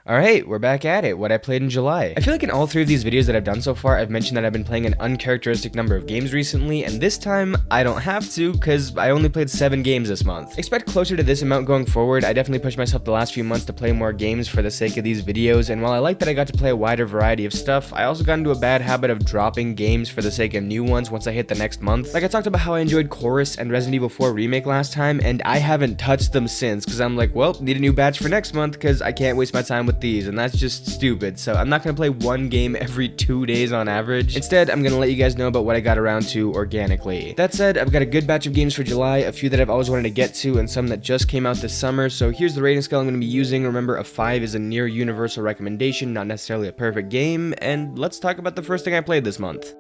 Alright, we're back at it, what I played in July. I feel like in all three of these videos that I've done so far, I've mentioned that I've been playing an uncharacteristic number of games recently, and this time, I don't have to, because I only played 7 games this month. Expect closer to this amount going forward. I definitely pushed myself the last few months to play more games for the sake of these videos, and while I like that I got to play a wider variety of stuff, I also got into a bad habit of dropping games for the sake of new ones once I hit the next month. Like I talked about how I enjoyed Chorus and Resident Evil 4 Remake last time, and I haven't touched them since, because I'm like, well, need a new batch for next month, because I can't waste my time with these, and that's just stupid. So I'm not gonna play one game every 2 days on average. Instead, I'm gonna let you guys know about what I got around to organically. That said, I've got a good batch of games for July, a few that I've always wanted to get to, and some that just came out this summer. So here's the rating scale I'm gonna be using. Remember, a 5 is a near universal recommendation, not necessarily a perfect game. And let's talk about the first thing I played this month.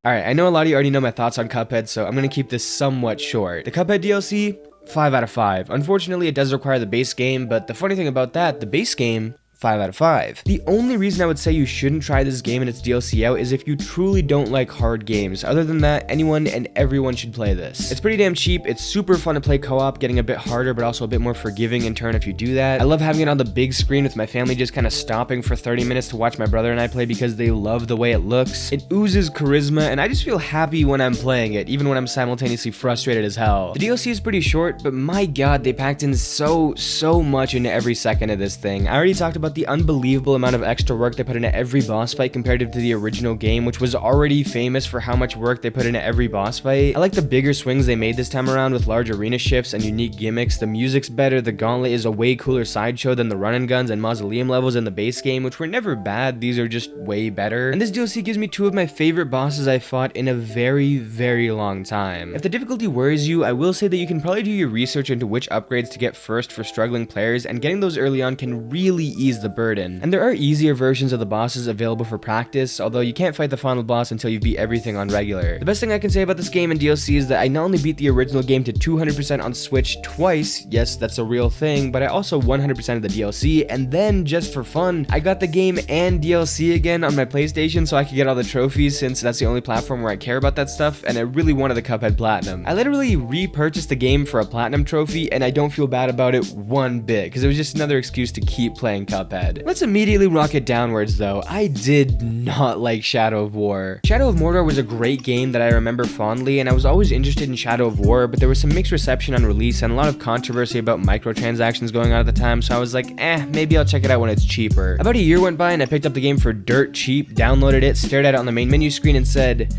Alright, I know a lot of you already know my thoughts on Cuphead, so I'm gonna keep this somewhat short. The Cuphead DLC, 5 out of 5. Unfortunately, it does require the base game, but the funny thing about that, the base game, 5 out of 5. The only reason I would say you shouldn't try this game and its DLC out is if you truly don't like hard games. Other than that, anyone and everyone should play this. It's pretty damn cheap, it's super fun to play co-op, getting a bit harder but also a bit more forgiving in turn if you do that. I love having it on the big screen with my family just kind of stopping for 30 minutes to watch my brother and I play because they love the way it looks. It oozes charisma and I just feel happy when I'm playing it, even when I'm simultaneously frustrated as hell. The DLC is pretty short, but my god, they packed in so much into every second of this thing. I already talked about the unbelievable amount of extra work they put into every boss fight compared to the original game, which was already famous for how much work they put into every boss fight. I like the bigger swings they made this time around with large arena shifts and unique gimmicks. The music's better, the gauntlet is a way cooler sideshow than the run and guns and mausoleum levels in the base game, which were never bad, these are just way better. And this DLC gives me 2 of my favorite bosses I fought in a very long time. If the difficulty worries you, I will say that you can probably do your research into which upgrades to get first for struggling players, and getting those early on can really ease the burden. And there are easier versions of the bosses available for practice, although you can't fight the final boss until you beat everything on regular. The best thing I can say about this game and DLC is that I not only beat the original game to 200% on Switch twice, yes, that's a real thing, but I also 100% of the DLC, and then, just for fun, I got the game and DLC again on my PlayStation so I could get all the trophies, since that's the only platform where I care about that stuff, and I really wanted the Cuphead Platinum. I literally repurchased the game for a Platinum trophy, and I don't feel bad about it one bit, because it was just another excuse to keep playing Cuphead. Let's immediately rocket downwards though. I did not like Shadow of War. Shadow of Mordor was a great game that I remember fondly, and I was always interested in Shadow of War, but there was some mixed reception on release and a lot of controversy about microtransactions going on at the time, so I was like, maybe I'll check it out when it's cheaper. About a year went by and I picked up the game for dirt cheap, downloaded it, stared at it on the main menu screen and said,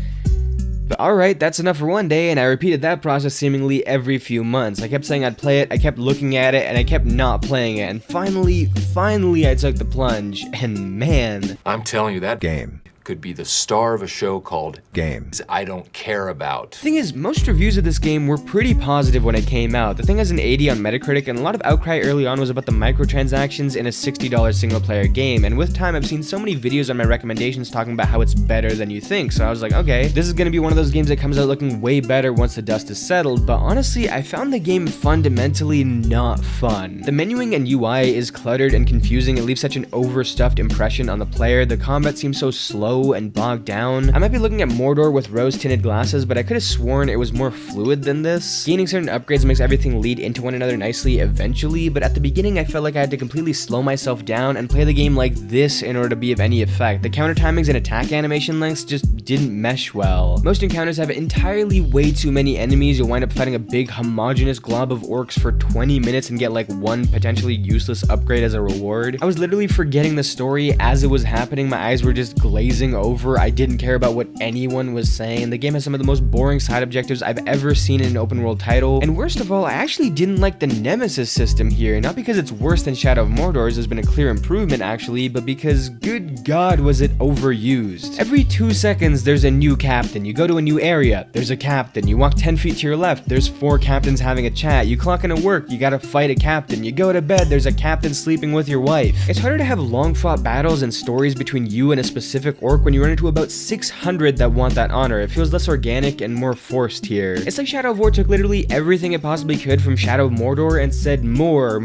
but alright, that's enough for one day, and I repeated that process seemingly every few months. I kept saying I'd play it, I kept looking at it, and I kept not playing it, and finally I took the plunge, and man. I'm telling you, that game could be the star of a show called Games I Don't Care About. The thing is, most reviews of this game were pretty positive when it came out. The thing has an 80 on Metacritic, and a lot of outcry early on was about the microtransactions in a $60 single player game, and with time I've seen so many videos on my recommendations talking about how it's better than you think, so I was like, okay, this is gonna be one of those games that comes out looking way better once the dust is settled, but honestly, I found the game fundamentally not fun. The menuing and UI is cluttered and confusing, it leaves such an overstuffed impression on the player, the combat seems so slow and bogged down. I might be looking at Mordor with rose-tinted glasses, but I could have sworn it was more fluid than this. Gaining certain upgrades makes everything lead into one another nicely eventually, but at the beginning I felt like I had to completely slow myself down and play the game like this in order to be of any effect. The counter timings and attack animation lengths just didn't mesh well. Most encounters have entirely way too many enemies. You'll wind up fighting a big homogeneous glob of orcs for 20 minutes and get like one potentially useless upgrade as a reward. I was literally forgetting the story as it was happening. My eyes were just glazing over. I didn't care about what anyone was saying. The game has some of the most boring side objectives I've ever seen in an open world title, and worst of all, I actually didn't like the Nemesis system here, not because it's worse than Shadow of Mordor's has been a clear improvement actually, but because good god was it overused. Every 2 seconds there's a new captain, you go to a new area, there's a captain, you walk 10 feet to your left, there's 4 captains having a chat, you clock into work, you gotta fight a captain, you go to bed, there's a captain sleeping with your wife. It's harder to have long fought battles and stories between you and a specific orc orc when you run into about 600 that want that honor. It feels less organic and more forced here. It's like Shadow of War took literally everything it possibly could from Shadow of Mordor and said more,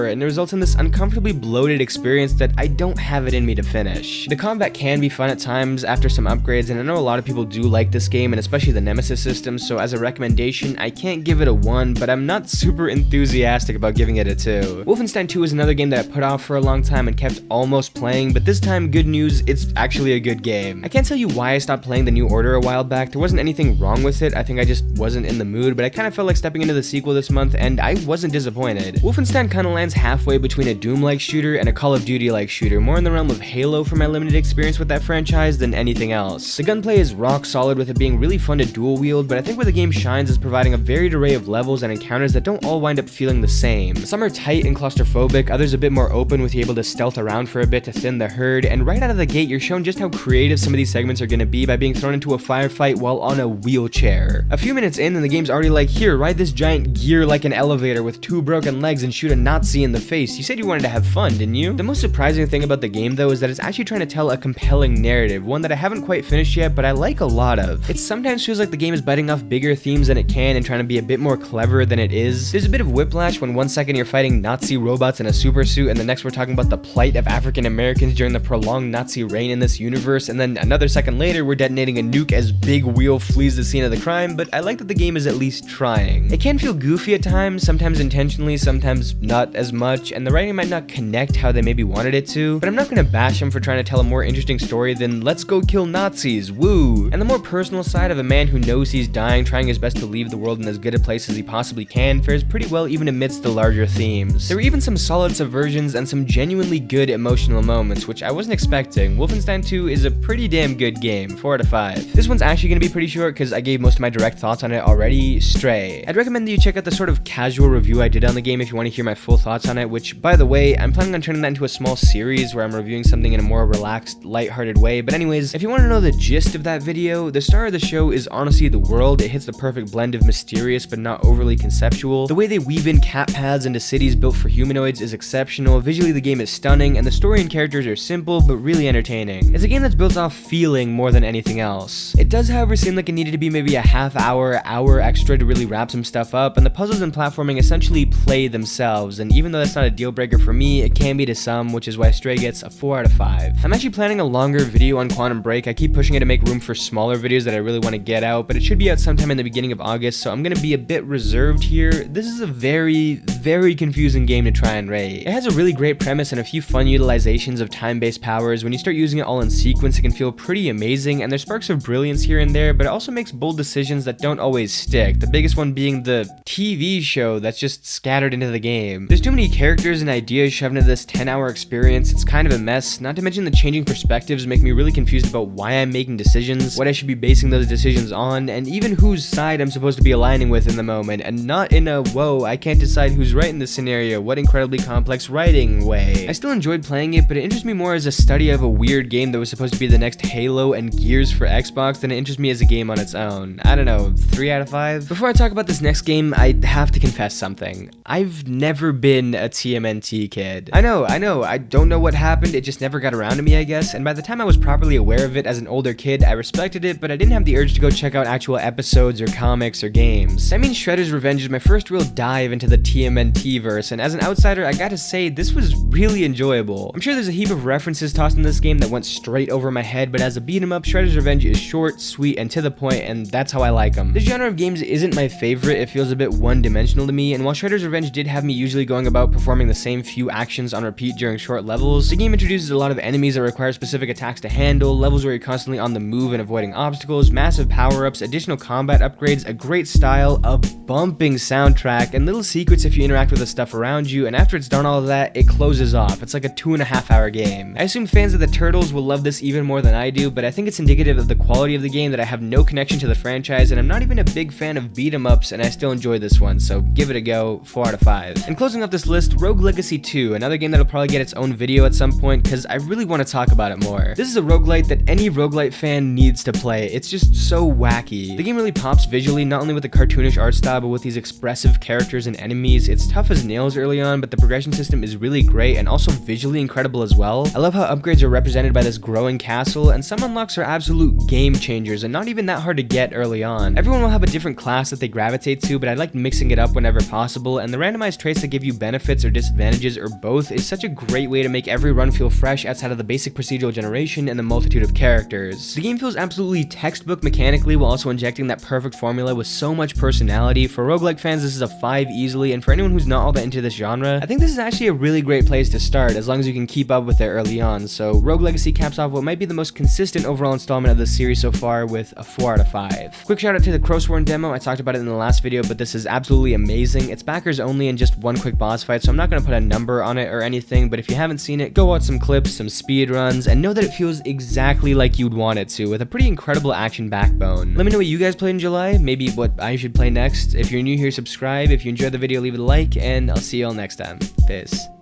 and it results in this uncomfortably bloated experience that I don't have it in me to finish. The combat can be fun at times after some upgrades, and I know a lot of people do like this game, and especially the Nemesis system, so as a recommendation, I can't give it a 1, but I'm not super enthusiastic about giving it a 2. Wolfenstein 2 is another game that I put off for a long time and kept almost playing, but this time, good news, it's actually a good game. I can't tell you why I stopped playing The New Order a while back. There wasn't anything wrong with it, I think I just wasn't in the mood, but I kind of felt like stepping into the sequel this month, and I wasn't disappointed. Wolfenstein kind of lands halfway between a Doom-like shooter and a Call of Duty-like shooter, more in the realm of Halo from my limited experience with that franchise than anything else. The gunplay is rock solid with it being really fun to dual wield, but I think where the game shines is providing a varied array of levels and encounters that don't all wind up feeling the same. Some are tight and claustrophobic, others a bit more open with you able to stealth around for a bit to thin the herd, and right out of the gate you're shown just how creative some of these segments are going to be by being thrown into a firefight while on a wheelchair. A few minutes in and the game's already like, here, ride this giant gear like an elevator with 2 broken legs and shoot a Nazi in the face. You said you wanted to have fun, didn't you? The most surprising thing about the game though is that it's actually trying to tell a compelling narrative, one that I haven't quite finished yet, but I like a lot of. It sometimes feels like the game is biting off bigger themes than it can and trying to be a bit more clever than it is. There's a bit of whiplash when one second you're fighting Nazi robots in a super suit, and the next we're talking about the plight of African Americans during the prolonged Nazi reign in this universe, and then another second later we're detonating a nuke as Big Wheel flees the scene of the crime, but I like that the game is at least trying. It can feel goofy at times, sometimes intentionally, sometimes not as much, and the writing might not connect how they maybe wanted it to, but I'm not gonna bash them for trying to tell a more interesting story than let's go kill Nazis, woo! And the more personal side of a man who knows he's dying, trying his best to leave the world in as good a place as he possibly can, fares pretty well even amidst the larger themes. There were even some solid subversions and some genuinely good emotional moments, which I wasn't expecting. Wolfenstein 2 is a pretty damn good game, 4 out of 5. This one's actually gonna be pretty short because I gave most of my direct thoughts on it already. Stray. I'd recommend that you check out the sort of casual review I did on the game if you want to hear my full thoughts on it, which, by the way, I'm planning on turning that into a small series where I'm reviewing something in a more relaxed, lighthearted way. But anyways, if you want to know the gist of that video, the star of the show is honestly the world. It hits the perfect blend of mysterious but not overly conceptual. The way they weave in cat paths into cities built for humanoids is exceptional. Visually, the game is stunning, and the story and characters are simple but really entertaining. It's a game that's built off feeling more than anything else. It does, however, seem like it needed to be maybe a half hour extra to really wrap some stuff up, and the puzzles and platforming essentially play themselves, and even though that's not a deal breaker for me, it can be to some, which is why Stray gets a 4 out of 5. I'm actually planning a longer video on Quantum Break. I keep pushing it to make room for smaller videos that I really want to get out, but it should be out sometime in the beginning of August, so I'm gonna be a bit reserved here. This is a very confusing game to try and rate. It has a really great premise and a few fun utilizations of time-based powers. When you start using it all in sequence, it can feel pretty amazing, and there's sparks of brilliance here and there, but it also makes bold decisions that don't always stick. The biggest one being the TV show that's just scattered into the game. There's too many characters and ideas shoved into this 10-hour experience. It's kind of a mess, not to mention the changing perspectives make me really confused about why I'm making decisions, what I should be basing those decisions on, and even whose side I'm supposed to be aligning with in the moment, and not in a, whoa, I can't decide who's right in this scenario, what incredibly complex writing way. I still enjoyed playing it, but it interests me more as a study of a weird game that was supposed to be the next Halo and Gears for Xbox than it interests me as a game on its own. I don't know, 3 out of 5? Before I talk about this next game, I have to confess something. I've never been a TMNT kid. I know, I don't know what happened, it just never got around to me, I guess, and by the time I was properly aware of it as an older kid, I respected it, but I didn't have the urge to go check out actual episodes or comics or games. That means Shredder's Revenge is my first real dive into the TMNT verse, and as an outsider, I gotta say, this was really enjoyable. I'm sure there's a heap of references tossed in this game that went straight over my head, but as a beat 'em up, Shredder's Revenge is short, sweet, and to the point, and that's how I like them. This genre of games isn't my favorite, it feels a bit one-dimensional to me, and while Shredder's Revenge did have me usually going about performing the same few actions on repeat during short levels, the game introduces a lot of enemies that require specific attacks to handle, levels where you're constantly on the move and avoiding obstacles, massive power-ups, additional combat upgrades, a great style, a bumping soundtrack, and little secrets if you interact with the stuff around you, and after it's done all of that, it closes off. It's like a 2.5-hour game. I assume fans of the Turtles will love this even more than I do, but I think it's indicative of the quality of the game that I have no connection to the franchise, and I'm not even a big fan of beat-em-ups, and I still enjoy this one, so give it a go, 4 out of 5. And closing off this list, Rogue Legacy 2, another game that'll probably get its own video at some point, because I really want to talk about it more. This is a roguelite that any roguelite fan needs to play. It's just so wacky. The game really pops visually, not only with the cartoonish art style, but with these expressive characters and enemies. It's tough as nails early on, but the progression system is really great and also visually incredible as well. I love how upgrades are represented by this this growing castle, and some unlocks are absolute game changers and not even that hard to get early on. Everyone will have a different class that they gravitate to, but I like mixing it up whenever possible, and the randomized traits that give you benefits or disadvantages or both is such a great way to make every run feel fresh outside of the basic procedural generation and the multitude of characters. The game feels absolutely textbook mechanically while also injecting that perfect formula with so much personality. For roguelike fans, this is a 5 easily, and for anyone who's not all that into this genre, I think this is actually a really great place to start as long as you can keep up with it early on. So Rogue Legacy caps off what might be the most consistent overall installment of this series so far with a 4 out of 5. Quick shout out to the Crowsworn demo. I talked about it in the last video, but this is absolutely amazing. It's backers only and just one quick boss fight, so I'm not going to put a number on it or anything, but if you haven't seen it, go watch some clips, some speed runs, and know that it feels exactly like you'd want it to, with a pretty incredible action backbone. Let me know what you guys played in July, maybe what I should play next. If you're new here, subscribe. If you enjoyed the video, leave it a like, and I'll see you all next time. Peace.